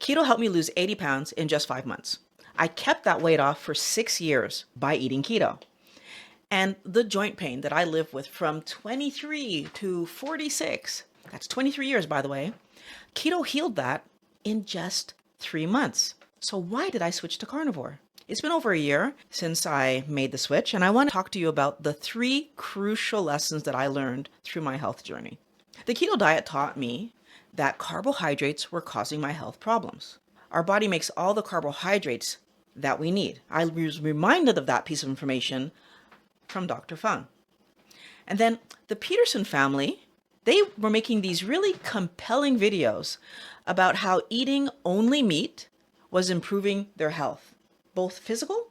Keto helped me lose 80 pounds in just 5 months. I kept that weight off for 6 years by eating keto. And the joint pain that I lived with from 23 to 46, that's 23 years, by the way, keto healed that in just 3 months. So why did I switch to carnivore? It's been over a year since I made the switch, and I want to talk to you about the 3 crucial lessons that I learned through my health journey. The keto diet taught me that carbohydrates were causing my health problems. Our body makes all the carbohydrates that we need. I was reminded of that piece of information from Dr. Fung. And then the Peterson family, they were making these really compelling videos about how eating only meat was improving their health, both physical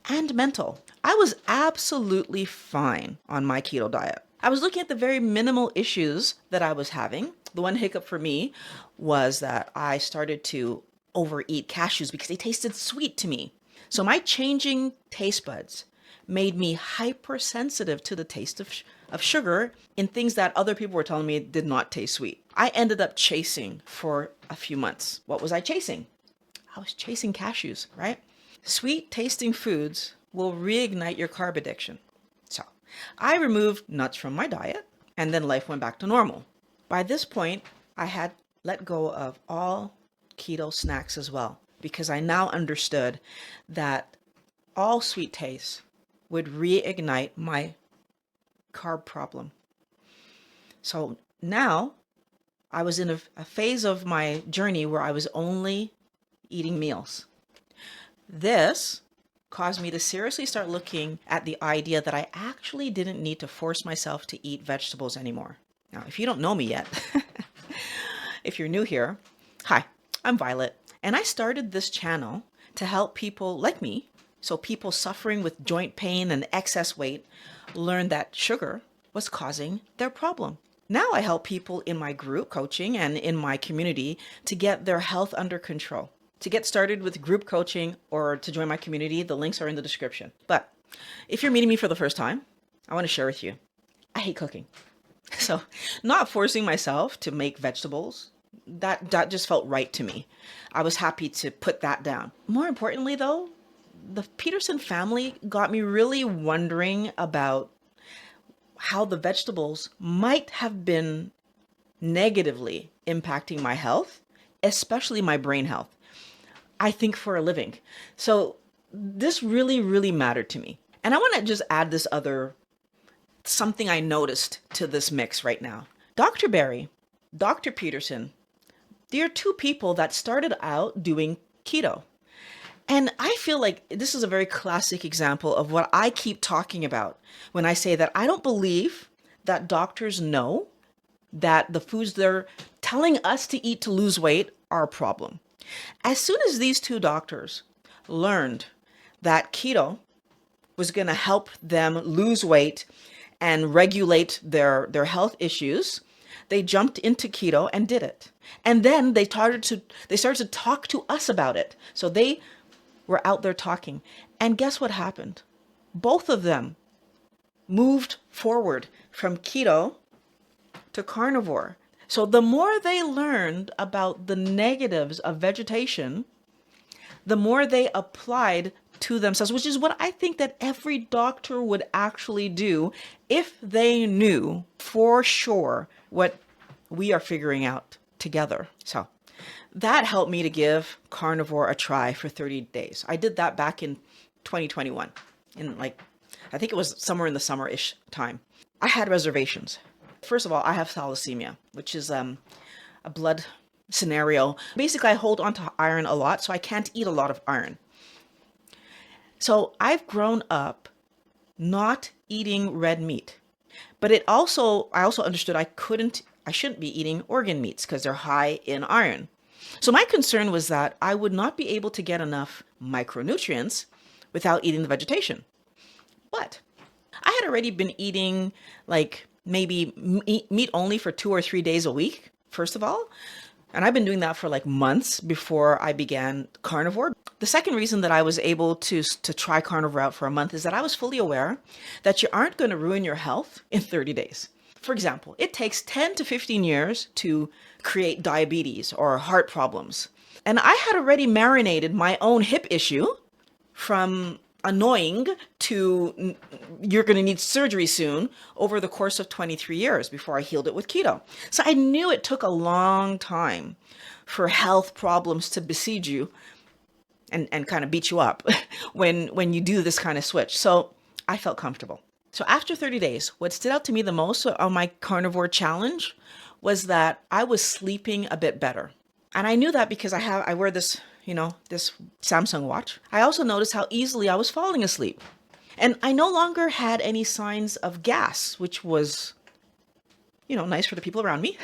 and mental. I was absolutely fine on my keto diet. I was looking at the very minimal issues that I was having. The one hiccup for me was that I started to overeat cashews because they tasted sweet to me. So my changing taste buds made me hypersensitive to the taste of sugar in things that other people were telling me did not taste sweet. I ended up chasing for a few months. What was I chasing? I was chasing cashews, right? Sweet tasting foods will reignite your carb addiction. So I removed nuts from my diet, and then life went back to normal. By this point, I had let go of all keto snacks as well, because I now understood that all sweet taste would reignite my carb problem. So now I was in a phase of my journey where I was only eating meals. This caused me to seriously start looking at the idea that I actually didn't need to force myself to eat vegetables anymore. Now, if you don't know me yet, if you're new here, hi, I'm Violet, and I started this channel to help people like me, so people suffering with joint pain and excess weight, learn that sugar was causing their problem. Now I help people in my group coaching and in my community to get their health under control. To get started with group coaching or to join my community, the links are in the description. But if you're meeting me for the first time, I want to share with you, I hate cooking. So not forcing myself to make vegetables, that just felt right to me. I was happy to put that down. More importantly though, the Peterson family got me really wondering about how the vegetables might have been negatively impacting my health, especially my brain health. I think for a living. So this really, really mattered to me. And I want to just add this other something I noticed to this mix right now. Dr. Berry, Dr. Peterson, they are 2 people that started out doing keto. And I feel like this is a very classic example of what I keep talking about when I say that I don't believe that doctors know that the foods they're telling us to eat to lose weight are a problem. As soon as these 2 doctors learned that keto was going to help them lose weight and regulate their health issues, they jumped into keto and did it. And then they started to talk to us about it. So they were out there talking. And guess what happened? Both of them moved forward from keto to carnivore. So the more they learned about the negatives of vegetation, the more they applied to themselves, which is what I think that every doctor would actually do if they knew for sure what we are figuring out together. So that helped me to give carnivore a try for 30 days. I did that back in 2021, I think it was somewhere in the summer-ish time. I had reservations. First of all, I have thalassemia, which is a blood scenario. Basically, I hold on to iron a lot, so I can't eat a lot of iron. So I've grown up not eating red meat, but I also understood I shouldn't be eating organ meats because they're high in iron. So my concern was that I would not be able to get enough micronutrients without eating the vegetation. But I had already been eating maybe meat only for 2 or 3 days a week, first of all. And I've been doing that for months before I began carnivore. The second reason that I was able to try carnivore out for a month is that I was fully aware that you aren't going to ruin your health in 30 days. For example, it takes 10 to 15 years to create diabetes or heart problems. And I had already marinated my own hip issue from annoying to you're going to need surgery soon over the course of 23 years before I healed it with keto. So I knew it took a long time for health problems to besiege you and kind of beat you up when you do this kind of switch. So I felt comfortable. So after 30 days, what stood out to me the most on my carnivore challenge was that I was sleeping a bit better. And I knew that because I wear this, this Samsung watch. I also noticed how easily I was falling asleep. And I no longer had any signs of gas, which was, nice for the people around me.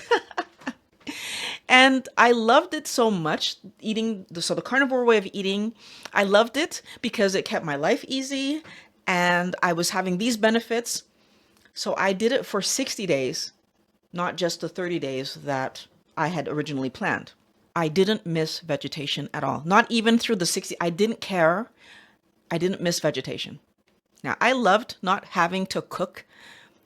And I loved it so much, the carnivore way of eating. I loved it because it kept my life easy and I was having these benefits. So I did it for 60 days, not just the 30 days that I had originally planned. I didn't miss vegetation at all. Not even through the 60. I didn't care. I didn't miss vegetation. Now, I loved not having to cook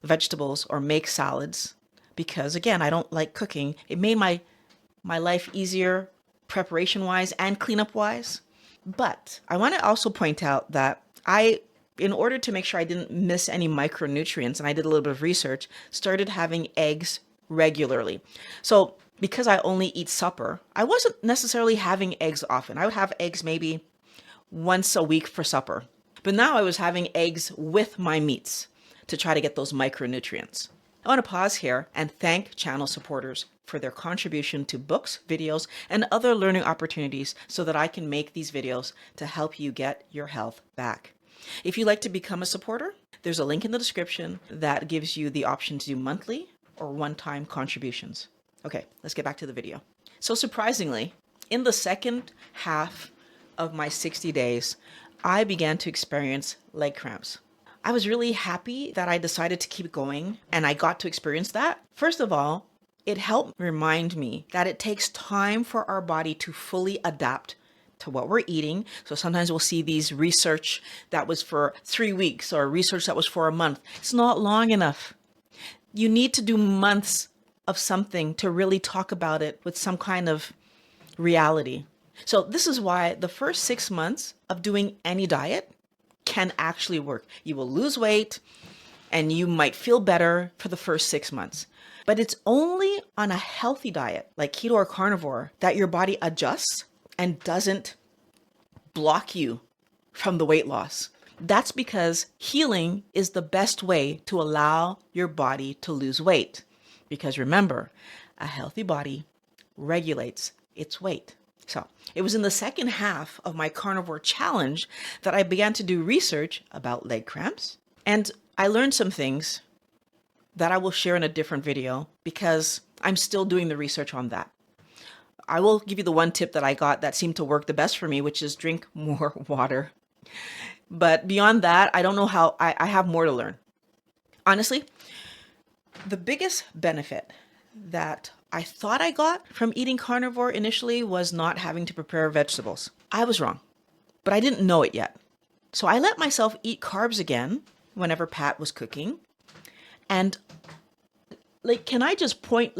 vegetables or make salads because, again, I don't like cooking. It made my life easier preparation-wise and cleanup-wise. But I want to also point out that in order to make sure I didn't miss any micronutrients, and I did a little bit of research, started having eggs regularly. So because I only eat supper, I wasn't necessarily having eggs often. I would have eggs maybe once a week for supper. But now I was having eggs with my meats to try to get those micronutrients. I want to pause here and thank channel supporters for their contribution to books, videos, and other learning opportunities so that I can make these videos to help you get your health back. If you'd like to become a supporter, there's a link in the description that gives you the option to do monthly or one-time contributions. Okay, let's get back to the video. So surprisingly, in the second half of my 60 days, I began to experience leg cramps. I was really happy that I decided to keep going and I got to experience that. First of all, it helped remind me that it takes time for our body to fully adapt to what we're eating. So sometimes we'll see these research that was for 3 weeks or research that was for a month. It's not long enough. You need to do months of something to really talk about it with some kind of reality. So this is why the first 6 months of doing any diet can actually work. You will lose weight and you might feel better for the first 6 months. But it's only on a healthy diet like keto or carnivore that your body adjusts and doesn't block you from the weight loss. That's because healing is the best way to allow your body to lose weight. Because remember, a healthy body regulates its weight. So it was in the second half of my carnivore challenge that I began to do research about leg cramps. And I learned some things that I will share in a different video because I'm still doing the research on that. I will give you the one tip that I got that seemed to work the best for me, which is drink more water. But beyond that, I don't know how. I have more to learn. Honestly, the biggest benefit that I thought I got from eating carnivore initially was not having to prepare vegetables. I was wrong, but I didn't know it yet. So I let myself eat carbs again whenever Pat was cooking. And can I just point,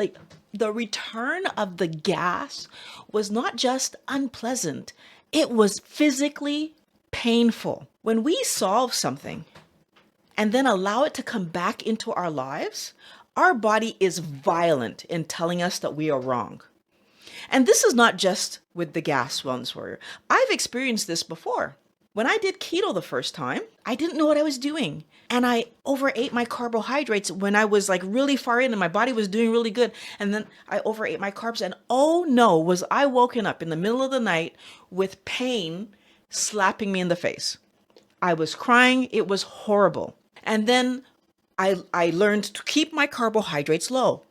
the return of the gas was not just unpleasant, it was physically painful. When we solve something and then allow it to come back into our lives, our body is violent in telling us that we are wrong. And this is not just with the gas, Wellness Warrior. I've experienced this before. When I did keto the first time, I didn't know what I was doing. And I overate my carbohydrates when I was really far in and my body was doing really good. And then I overate my carbs and oh no, was I woken up in the middle of the night with pain slapping me in the face. I was crying. It was horrible. And then I learned to keep my carbohydrates low,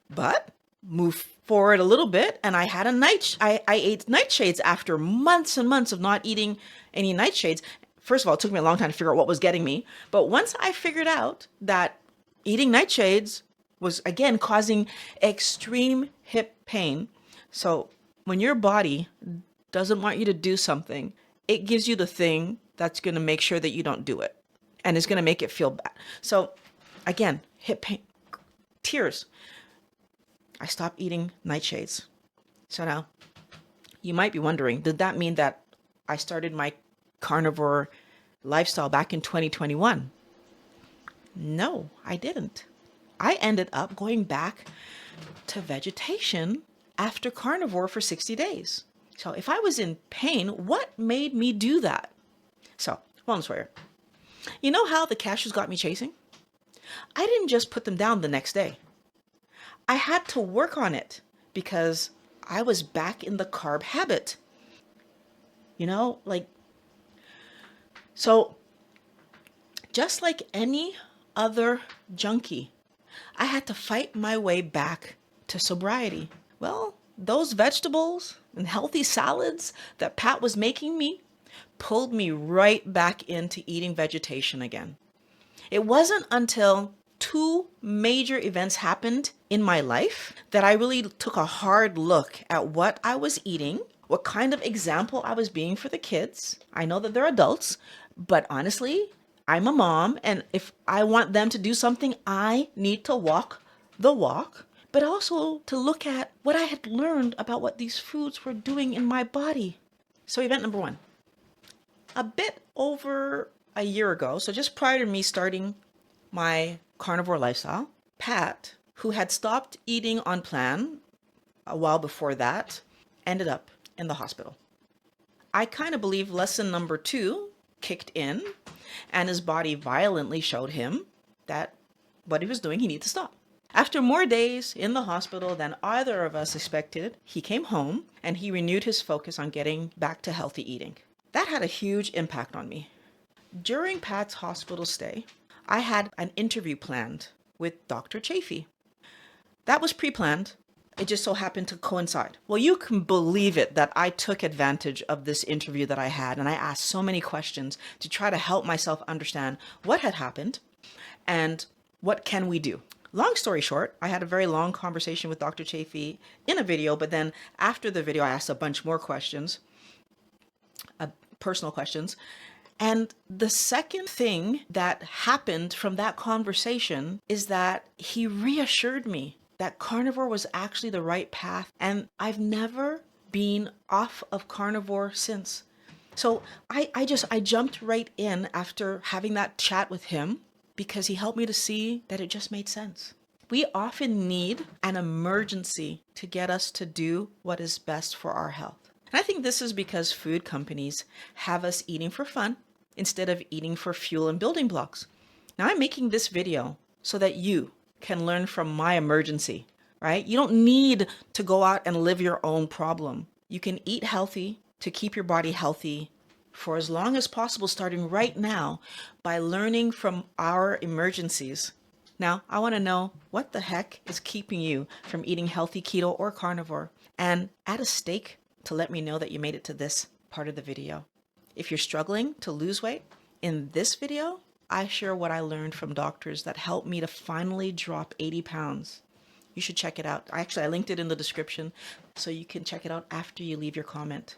but move forward a little bit and I had I ate nightshades after months and months of not eating any nightshades. First of all, it took me a long time to figure out what was getting me. But once I figured out that eating nightshades was again causing extreme hip pain. So when your body doesn't want you to do something, it gives you the thing that's going to make sure that you don't do it. And it's going to make it feel bad. So again, hip pain, tears. I stopped eating nightshades. So now You might be wondering, did that mean that I started my carnivore lifestyle back in 2021? No, I didn't. I ended up going back to vegetation after carnivore for 60 days. So if I was in pain, what made me do that? So, long story. You know how the cashews got me chasing? I didn't just put them down the next day. I had to work on it because I was back in the carb habit. You know, like, so just like any other junkie, I had to fight my way back to sobriety. Well, those vegetables and healthy salads that Pat was making me pulled me right back into eating vegetation again. It wasn't until two major events happened in my life that I really took a hard look at what I was eating, what kind of example I was being for the kids. I know that they're adults, but honestly, I'm a mom, and if I want them to do something, I need to walk the walk, but also to look at what I had learned about what these foods were doing in my body. So event number one, a bit over a year ago, so just prior to me starting my carnivore lifestyle, Pat, who had stopped eating on plan a while before that, ended up in the hospital. I kind of believe lesson number two kicked in, and his body violently showed him that what he was doing, he needed to stop. After more days in the hospital than either of us expected, he came home and he renewed his focus on getting back to healthy eating. That had a huge impact on me. During Pat's hospital stay, I had an interview planned with Dr. Chafee. That was pre-planned. It just so happened to coincide. Well, you can believe it that I took advantage of this interview that I had, and I asked so many questions to try to help myself understand what had happened and what can we do. Long story short, I had a very long conversation with Dr. Chafee in a video, but then after the video, I asked a bunch more questions, personal questions. And the second thing that happened from that conversation is that he reassured me that carnivore was actually the right path. And I've never been off of carnivore since. So I jumped right in after having that chat with him because he helped me to see that it just made sense. We often need an emergency to get us to do what is best for our health. And I think this is because food companies have us eating for fun instead of eating for fuel and building blocks. Now I'm making this video so that you can learn from my emergency, right? You don't need to go out and live your own problem. You can eat healthy to keep your body healthy for as long as possible, starting right now by learning from our emergencies. Now, I want to know what the heck is keeping you from eating healthy keto or carnivore, and add a stake to let me know that you made it to this part of the video. If you're struggling to lose weight, in this video, I share what I learned from doctors that helped me to finally drop 80 pounds. You should check it out. I linked it in the description, so you can check it out after you leave your comment.